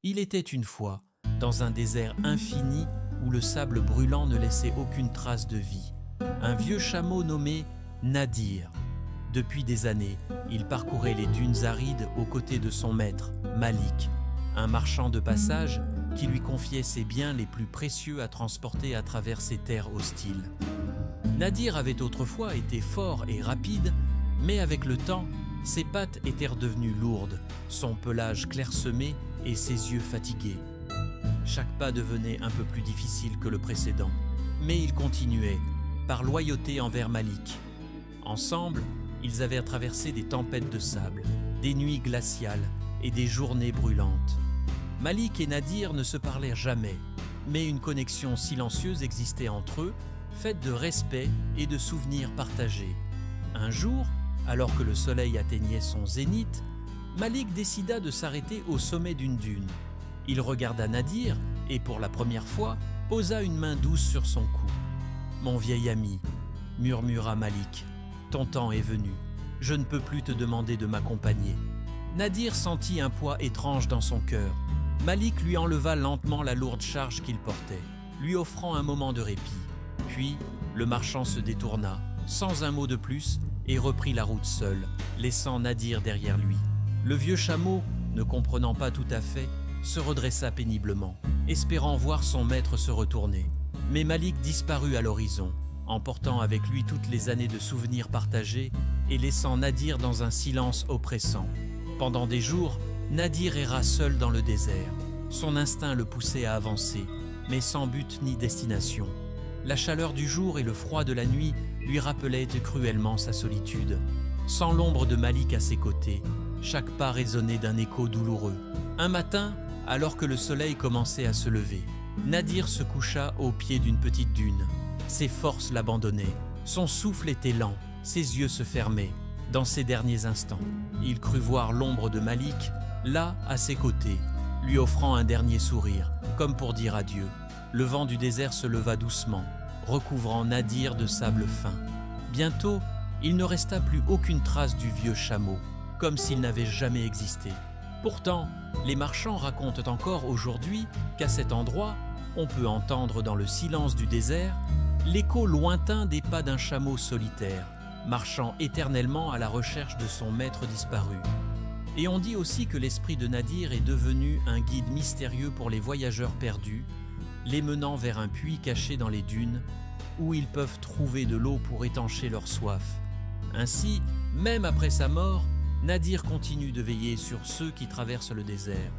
Il était une fois, dans un désert infini où le sable brûlant ne laissait aucune trace de vie, un vieux chameau nommé Nadir. Depuis des années, il parcourait les dunes arides aux côtés de son maître, Malik, un marchand de passage qui lui confiait ses biens les plus précieux à transporter à travers ces terres hostiles. Nadir avait autrefois été fort et rapide, mais avec le temps, ses pattes étaient redevenues lourdes, son pelage clairsemé et ses yeux fatigués. Chaque pas devenait un peu plus difficile que le précédent, mais il continuait, par loyauté envers Malik. Ensemble, ils avaient traversé des tempêtes de sable, des nuits glaciales et des journées brûlantes. Malik et Nadir ne se parlaient jamais, mais une connexion silencieuse existait entre eux, faite de respect et de souvenirs partagés. Un jour, alors que le soleil atteignait son zénith, Malik décida de s'arrêter au sommet d'une dune. Il regarda Nadir et, pour la première fois, posa une main douce sur son cou. « Mon vieil ami, » murmura Malik, « ton temps est venu. Je ne peux plus te demander de m'accompagner. » Nadir sentit un poids étrange dans son cœur. Malik lui enleva lentement la lourde charge qu'il portait, lui offrant un moment de répit. Puis, le marchand se détourna, sans un mot de plus, et reprit la route seul, laissant Nadir derrière lui. Le vieux chameau, ne comprenant pas tout à fait, se redressa péniblement, espérant voir son maître se retourner. Mais Malik disparut à l'horizon, emportant avec lui toutes les années de souvenirs partagés et laissant Nadir dans un silence oppressant. Pendant des jours, Nadir erra seul dans le désert. Son instinct le poussait à avancer, mais sans but ni destination. La chaleur du jour et le froid de la nuit lui rappelaient cruellement sa solitude. Sans l'ombre de Malik à ses côtés, chaque pas résonnait d'un écho douloureux. Un matin, alors que le soleil commençait à se lever, Nadir se coucha au pied d'une petite dune. Ses forces l'abandonnaient, son souffle était lent, ses yeux se fermaient. Dans ces derniers instants, il crut voir l'ombre de Malik, là, à ses côtés, lui offrant un dernier sourire, comme pour dire adieu. Le vent du désert se leva doucement, recouvrant Nadir de sable fin. Bientôt, il ne resta plus aucune trace du vieux chameau, comme s'il n'avait jamais existé. Pourtant, les marchands racontent encore aujourd'hui qu'à cet endroit, on peut entendre dans le silence du désert l'écho lointain des pas d'un chameau solitaire, marchant éternellement à la recherche de son maître disparu. Et on dit aussi que l'esprit de Nadir est devenu un guide mystérieux pour les voyageurs perdus, les menant vers un puits caché dans les dunes, où ils peuvent trouver de l'eau pour étancher leur soif. Ainsi, même après sa mort, Nadir continue de veiller sur ceux qui traversent le désert.